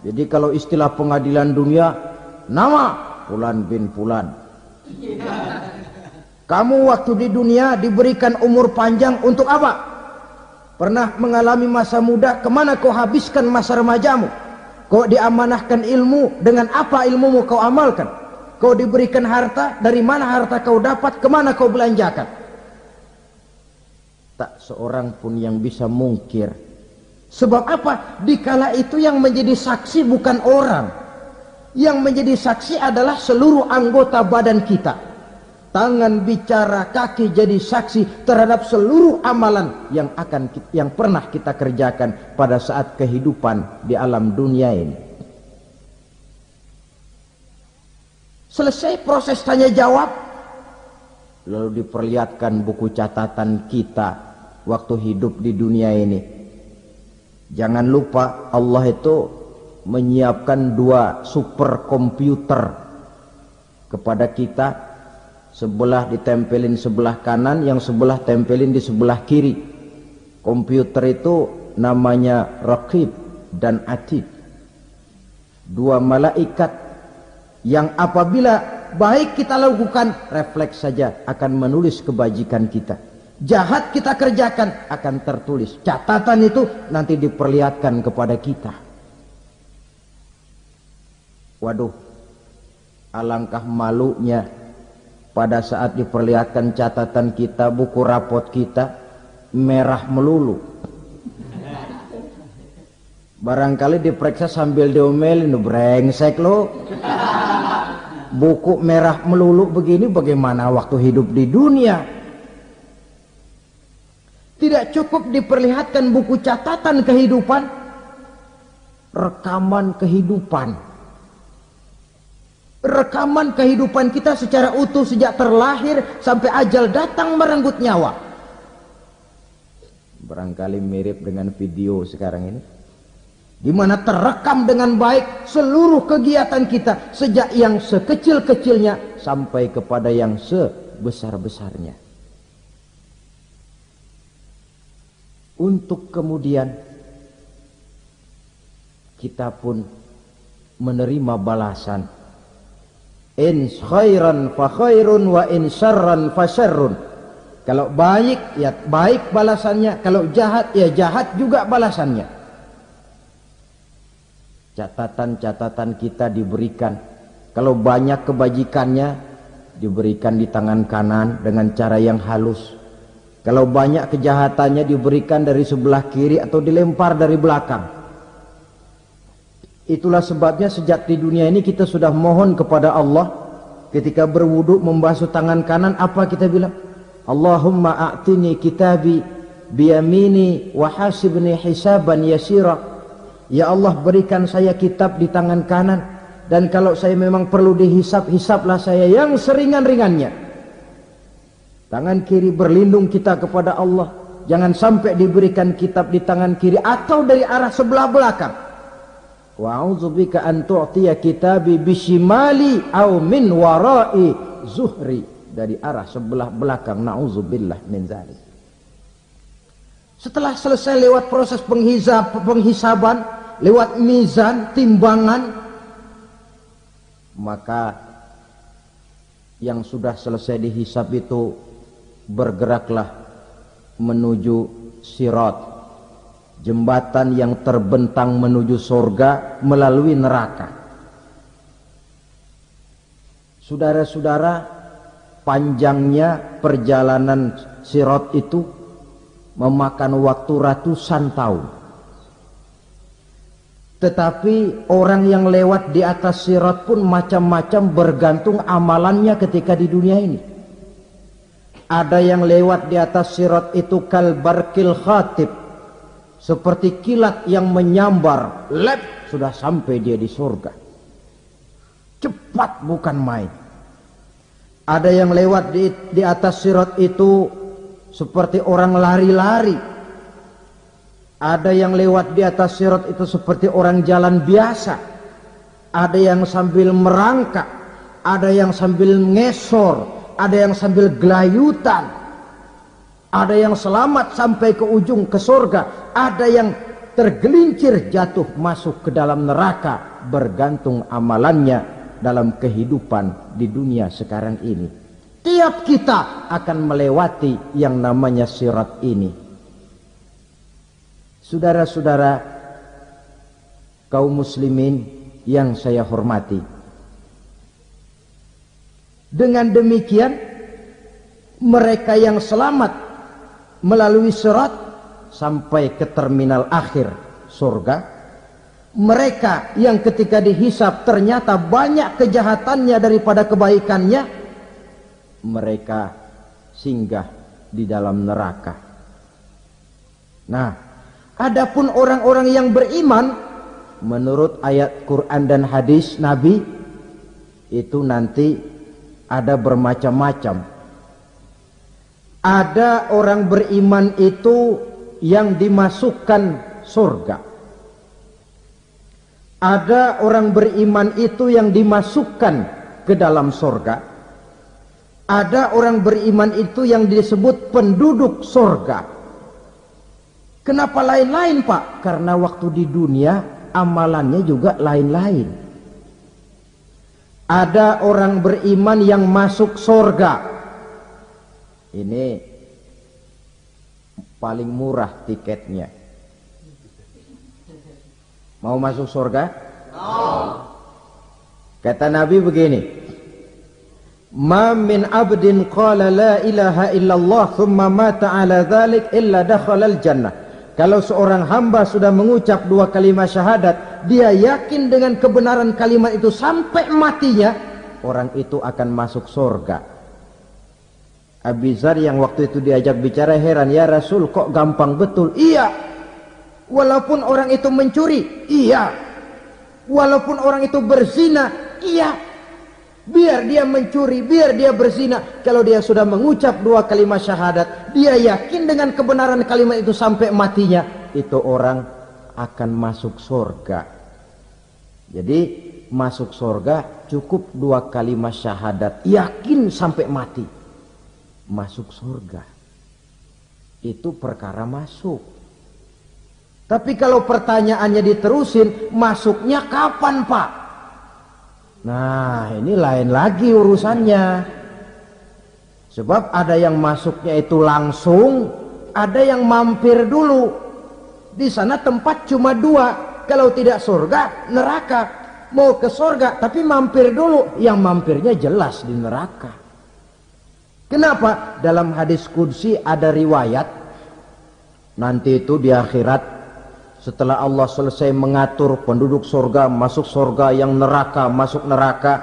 Speaker 1: Jadi kalau istilah pengadilan dunia, nama Fulan bin Fulan. Kamu waktu di dunia diberikan umur panjang untuk apa? Pernah mengalami masa muda, kemana kau habiskan masa remajamu? Kau diamanahkan ilmu, dengan apa ilmumu kau amalkan? Kau diberikan harta, dari mana harta kau dapat, kemana kau belanjakan? Tak seorang pun yang bisa mungkir. Sebab apa? Dikala itu yang menjadi saksi bukan orang. Yang menjadi saksi adalah seluruh anggota badan kita. Tangan bicara, kaki jadi saksi terhadap seluruh amalan yang pernah kita kerjakan pada saat kehidupan di alam dunia ini. Selesai proses tanya jawab, lalu diperlihatkan buku catatan kita waktu hidup di dunia ini. Jangan lupa Allah itu menyiapkan 2 superkomputer kepada kita. Sebelah ditempelin sebelah kanan, yang sebelah tempelin di sebelah kiri. Komputer itu namanya Raqib dan Atid. 2 malaikat yang apabila baik kita lakukan, refleks saja akan menulis kebajikan kita. Jahat kita kerjakan, akan tertulis. Catatan itu nanti diperlihatkan kepada kita. Waduh, alangkah malunya pada saat diperlihatkan catatan kita, buku rapot kita merah melulu. Barangkali diperiksa sambil diomelin, brengsek lo. Buku merah melulu begini, bagaimana waktu hidup di dunia? Tidak cukup diperlihatkan buku catatan kehidupan, rekaman kehidupan. Rekaman kehidupan kita secara utuh sejak terlahir sampai ajal datang merenggut nyawa. Barangkali mirip dengan video sekarang ini, di mana terekam dengan baik seluruh kegiatan kita sejak yang sekecil-kecilnya sampai kepada yang sebesar-besarnya. Untuk kemudian kita pun menerima balasan. In khairan fa khairun wa in syarran fa syarrun. Kalau baik ya baik balasannya, kalau jahat ya jahat juga balasannya. Catatan-catatan kita diberikan. Kalau banyak kebajikannya diberikan di tangan kanan dengan cara yang halus. Kalau banyak kejahatannya diberikan dari sebelah kiri atau dilempar dari belakang. Itulah sebabnya sejak di dunia ini kita sudah mohon kepada Allah. Ketika berwudu membasuh tangan kanan, apa kita bilang? Allahumma a'tini kitabi biyamini wa hasibni hisaban yasira. Ya Allah, berikan saya kitab di tangan kanan, dan kalau saya memang perlu dihisap, hisaplah saya yang seringan-ringannya. Tangan kiri berlindung kita kepada Allah, jangan sampai diberikan kitab di tangan kiri atau dari arah sebelah belakang. Wa a'udzubika an tu'tiya kitabi bishimali aw min wara'i zuhri, dari arah sebelah belakang. Na'udzubillah min dzalik. Setelah selesai lewat proses penghisaban, lewat mizan, timbangan, maka yang sudah selesai dihisab itu bergeraklah menuju sirat, jembatan yang terbentang menuju surga melalui neraka. Saudara-saudara, panjangnya perjalanan sirat itu memakan waktu ratusan tahun. Tetapi orang yang lewat di atas sirat pun macam-macam, bergantung amalannya ketika di dunia ini. Ada yang lewat di atas sirat itu kal barqil khatib, seperti kilat yang menyambar, lep, sudah sampai dia di surga. Cepat bukan main. Ada yang lewat di atas sirat itu seperti orang lari-lari. Ada yang lewat di atas sirat itu seperti orang jalan biasa. Ada yang sambil merangkak, ada yang sambil ngesor, ada yang sambil gelayutan. Ada yang selamat sampai ke ujung ke surga, ada yang tergelincir jatuh masuk ke dalam neraka, bergantung amalannya dalam kehidupan di dunia sekarang ini. Tiap kita akan melewati yang namanya sirat ini. Saudara-saudara kaum muslimin yang saya hormati, dengan demikian mereka yang selamat melalui sirat sampai ke terminal akhir surga, mereka yang ketika dihisab ternyata banyak kejahatannya daripada kebaikannya, mereka singgah di dalam neraka. Nah, adapun orang-orang yang beriman menurut ayat Quran dan hadis Nabi itu nanti ada bermacam-macam. Ada orang beriman itu yang dimasukkan surga. Ada orang beriman itu yang dimasukkan ke dalam surga. Ada orang beriman itu yang disebut penduduk surga. Kenapa lain-lain, Pak? Karena waktu di dunia amalannya juga lain-lain. Ada orang beriman yang masuk surga. Ini paling murah tiketnya. Mau masuk surga? Kata Nabi begini, ma min abdin qala la ilaha illallah thumma mata ala dhalik illa dakhala al-jannah. Kalau seorang hamba sudah mengucap dua kalimat syahadat, dia yakin dengan kebenaran kalimat itu sampai matinya, orang itu akan masuk surga. Abi Dzar yang waktu itu diajak bicara heran, ya Rasul kok gampang betul? Iya. Walaupun orang itu mencuri, iya. Walaupun orang itu berzina, iya. Biar dia mencuri, biar dia berzina, kalau dia sudah mengucap dua kalimat syahadat, dia yakin dengan kebenaran kalimat itu sampai matinya, itu orang akan masuk surga. Jadi masuk surga cukup dua kalimat syahadat, yakin sampai mati, masuk surga. Itu perkara masuk. Tapi kalau pertanyaannya diterusin, masuknya kapan, Pak? Nah, ini lain lagi urusannya. Sebab ada yang masuknya itu langsung, ada yang mampir dulu. Di sana tempat cuma dua, kalau tidak surga, neraka. Mau ke surga tapi mampir dulu, yang mampirnya jelas di neraka. Kenapa? Dalam hadis qudsi ada riwayat, nanti itu di akhirat, setelah Allah selesai mengatur penduduk surga masuk surga, yang neraka masuk neraka,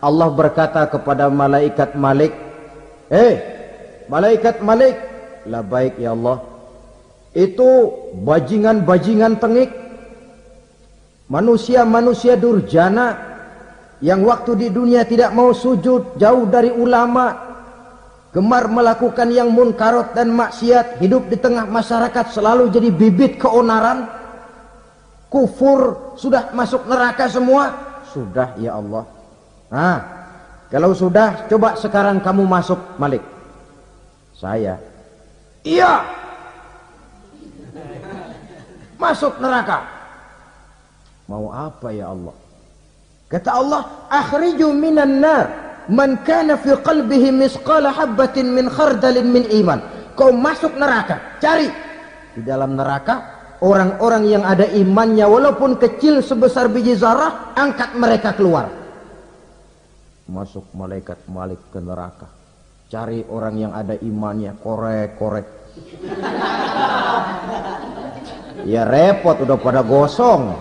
Speaker 1: Allah berkata kepada malaikat Malik, malaikat Malik, labaik ya Allah, itu bajingan-bajingan tengik, manusia-manusia durjana yang waktu di dunia tidak mau sujud, jauh dari ulama, gemar melakukan yang munkarat dan maksiat, hidup di tengah masyarakat selalu jadi bibit keonaran, kufur, sudah masuk neraka semua. Sudah ya Allah. Nah, kalau sudah, coba sekarang kamu masuk, Malik. Saya, iya, masuk neraka. Mau apa ya Allah? Kata Allah, akhriju minan nar man kana fi qalbihi misqala habbatin min khardalin min iman. Kau masuk neraka, cari di dalam neraka orang-orang yang ada imannya walaupun kecil sebesar biji zarah, angkat mereka keluar. Masuk malaikat Malik ke neraka, cari orang yang ada imannya, korek-korek. Ya repot, udah pada gosong.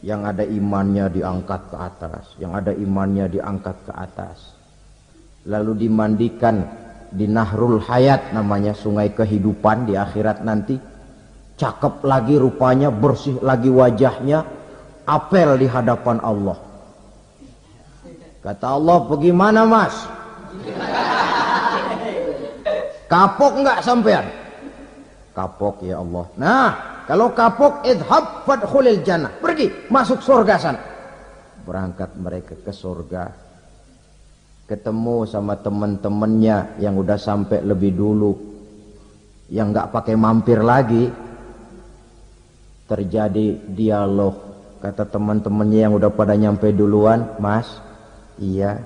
Speaker 1: Yang ada imannya diangkat ke atas, yang ada imannya diangkat ke atas. Lalu dimandikan di Nahrul Hayat, namanya sungai kehidupan di akhirat nanti. Cakep lagi rupanya, bersih lagi wajahnya, apel di hadapan Allah. Kata Allah, bagaimana mas? Kapok enggak sampean? Kapok ya Allah. Nah, kalau kapok, idhab fadkhulil jannah. Pergi, masuk surga sana. Berangkat mereka ke surga. Ketemu sama teman-temannya yang udah sampai lebih dulu. Yang enggak pakai mampir lagi. Terjadi dialog. Kata teman-temannya yang udah pada nyampe duluan, mas, iya.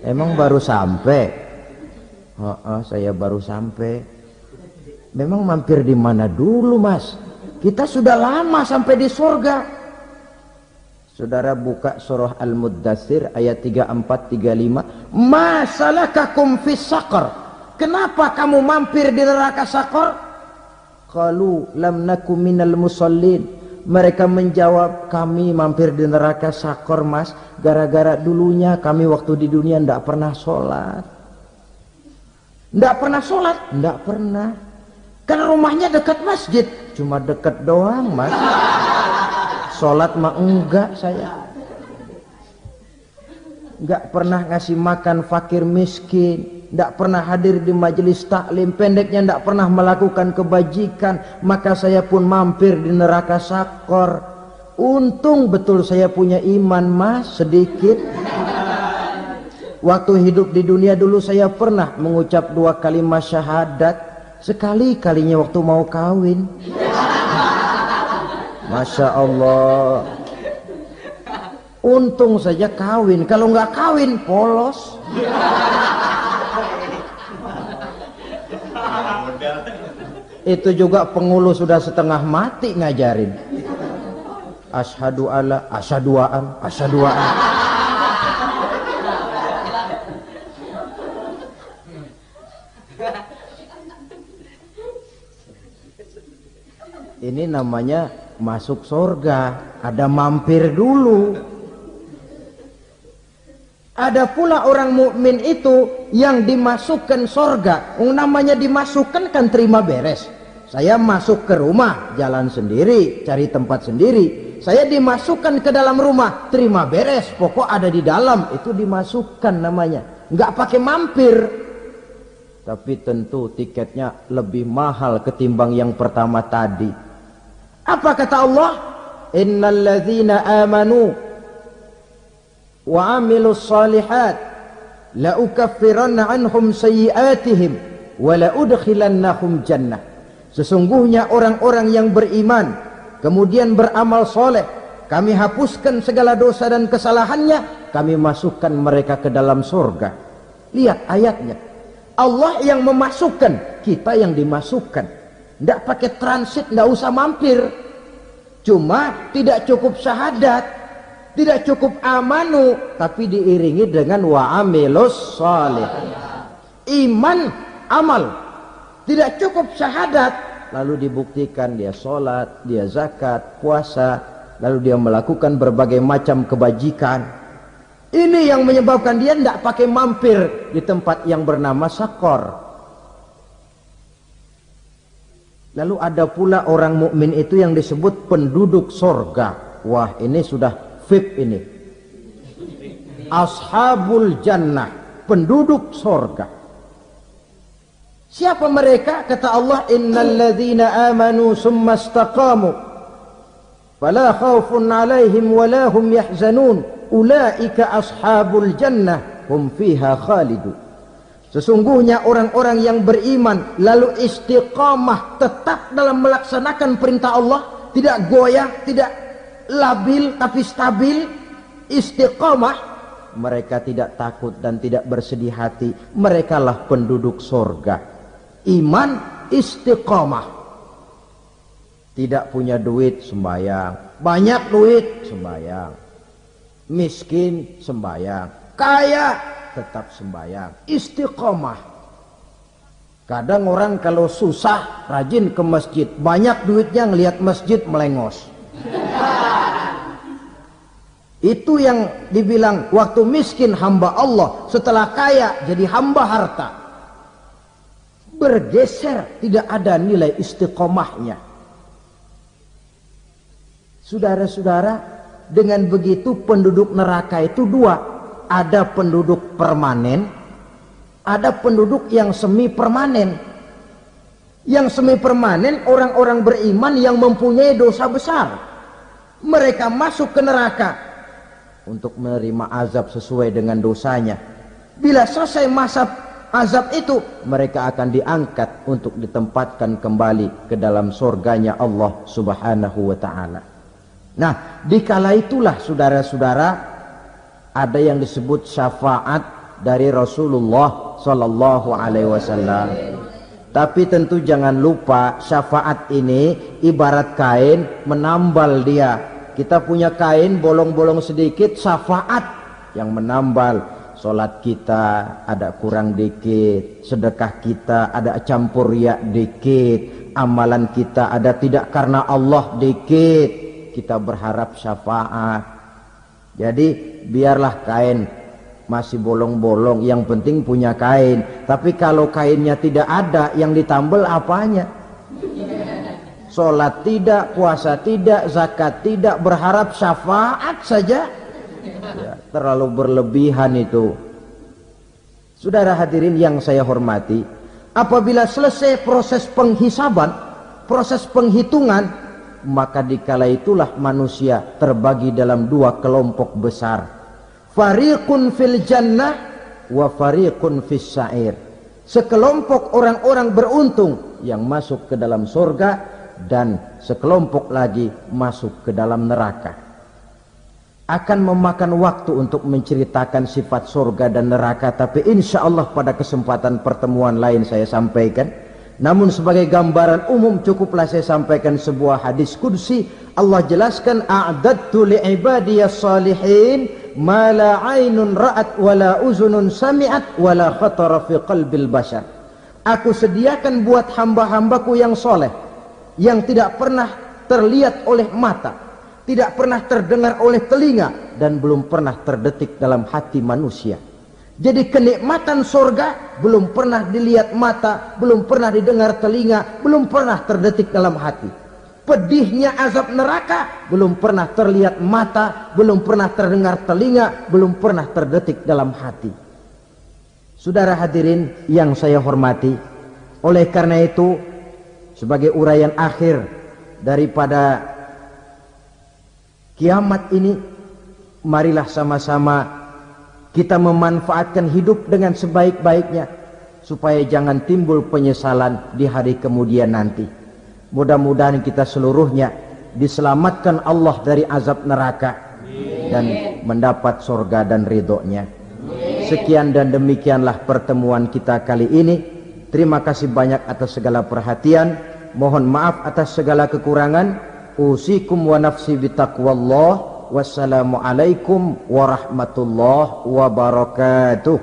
Speaker 1: Emang baru sampai? Saya baru sampai. Memang mampir di mana dulu mas? Kita sudah lama sampai di surga. Saudara buka surah Al-Muddatsir ayat 34-35. Ma salakakum fis saqar? Kenapa kamu mampir di neraka Saqar? Qalu lam nakum minal musallin. Mereka menjawab, kami mampir di neraka Saqar mas, gara-gara dulunya kami waktu di dunia ndak pernah sholat. Ndak pernah sholat? Ndak pernah. Kan rumahnya dekat masjid, cuma dekat doang mas. Sholat mah enggak saya. Enggak pernah ngasih makan fakir miskin, enggak pernah hadir di majelis taklim, pendeknya enggak pernah melakukan kebajikan. Maka saya pun mampir di neraka Saqar. Untung betul saya punya iman mas, sedikit. Waktu hidup di dunia dulu saya pernah mengucap 2 kalimat syahadat. Sekali-kalinya waktu mau kawin. Masya Allah. Untung saja kawin. Kalau nggak kawin polos. Itu juga pengulu sudah setengah mati ngajarin. Asyhadu alla, asyaduaan, asyaduaan. Ini namanya masuk surga, ada mampir dulu. Ada pula orang mukmin itu yang dimasukkan surga. Namanya dimasukkan kan terima beres. Saya masuk ke rumah, jalan sendiri, cari tempat sendiri. Saya dimasukkan ke dalam rumah, terima beres, pokok ada di dalam, itu dimasukkan namanya. Nggak pakai mampir. Tapi tentu tiketnya lebih mahal ketimbang yang pertama tadi. Apa kata Allah? Innal ladzina amanu wa amilus salihat la ukaffiranna anhum sayyi'atihim wa la udkhilannahum jannah. Sesungguhnya orang-orang yang beriman kemudian beramal soleh, kami hapuskan segala dosa dan kesalahannya, kami masukkan mereka ke dalam surga. Lihat ayatnya. Allah yang memasukkan, kita yang dimasukkan. Tidak pakai transit, tidak usah mampir. Cuma tidak cukup syahadat, tidak cukup amanu, tapi diiringi dengan wa'amilus salih. Iman, amal. Tidak cukup syahadat, lalu dibuktikan dia sholat, dia zakat, puasa, lalu dia melakukan berbagai macam kebajikan. Ini yang menyebabkan dia tidak pakai mampir di tempat yang bernama Saqar. Lalu ada pula orang mukmin itu yang disebut penduduk sorga. Wah, ini sudah VIP ini. Ashabul jannah, penduduk sorga. Siapa mereka? Kata Allah, innal ladzina amanu summa istaqamu fala khaufun alaihim wala hum yahzanun ulaika ashabul jannah hum fiha khalidun. Sesungguhnya orang-orang yang beriman lalu istiqamah, tetap dalam melaksanakan perintah Allah, tidak goyah, tidak labil tapi stabil, istiqamah, mereka tidak takut dan tidak bersedih hati. Merekalah penduduk surga. Iman, istiqamah. Tidak punya duit, sembahyang. Banyak duit, sembahyang. Miskin, sembahyang. Kaya, tetap sembahyang. Istiqomah. Kadang orang kalau susah rajin ke masjid, banyak duitnya ngelihat masjid melengos. Itu yang dibilang waktu miskin hamba Allah, setelah kaya jadi hamba harta. Bergeser, tidak ada nilai istiqomahnya. Saudara-saudara, dengan begitu penduduk neraka itu dua. Ada penduduk permanen, ada penduduk yang semi permanen. Yang semi permanen orang-orang beriman yang mempunyai dosa besar. Mereka masuk ke neraka untuk menerima azab sesuai dengan dosanya. Bila selesai masa azab itu, mereka akan diangkat untuk ditempatkan kembali ke dalam surganya Allah Subhanahu wa ta'ala. Nah, dikala itulah saudara-saudara, ada yang disebut syafaat dari Rasulullah sallallahu alaihi wasallam. Tapi tentu jangan lupa, syafaat ini ibarat kain menambal dia. Kita punya kain bolong-bolong sedikit, syafaat yang menambal. Salat kita ada kurang dikit, sedekah kita ada campur riya dikit, amalan kita ada tidak karena Allah dikit, kita berharap syafaat. Jadi biarlah kain masih bolong-bolong, yang penting punya kain. Tapi kalau kainnya tidak ada, yang ditambal apanya? Salat tidak, puasa tidak, zakat tidak, berharap syafaat saja. Ya, terlalu berlebihan itu. Saudara hadirin yang saya hormati, apabila selesai proses penghisaban, proses penghitungan, maka dikala itulah manusia terbagi dalam dua kelompok besar. Fariqun fil jannah wa fariqun fis sa'ir. Sekelompok orang-orang beruntung yang masuk ke dalam surga, dan sekelompok lagi masuk ke dalam neraka. Akan memakan waktu untuk menceritakan sifat surga dan neraka, tapi insya Allah pada kesempatan pertemuan lain saya sampaikan. Namun sebagai gambaran umum cukuplah saya sampaikan sebuah hadis qudsi. Allah jelaskan, a'dadtu li'ibadiyas salihin ma la aynun ra'at wa la uzunun sami'at wa la khatara fi qalbil bashar. Aku sediakan buat hamba-hambaku yang soleh, yang tidak pernah terlihat oleh mata, tidak pernah terdengar oleh telinga, dan belum pernah terdetik dalam hati manusia. Jadi kenikmatan surga belum pernah dilihat mata, belum pernah didengar telinga, belum pernah terdetik dalam hati. Pedihnya azab neraka belum pernah terlihat mata, belum pernah terdengar telinga, belum pernah terdetik dalam hati. Saudara hadirin yang saya hormati, oleh karena itu sebagai uraian akhir daripada kiamat ini, marilah sama-sama kita memanfaatkan hidup dengan sebaik-baiknya, supaya jangan timbul penyesalan di hari kemudian nanti. Mudah-mudahan kita seluruhnya diselamatkan Allah dari azab neraka dan mendapat surga dan ridhonya. Sekian dan demikianlah pertemuan kita kali ini. Terima kasih banyak atas segala perhatian. Mohon maaf atas segala kekurangan. Usikum wa nafsi bitaqwallah. Wassalamualaikum warahmatullahi wabarakatuh.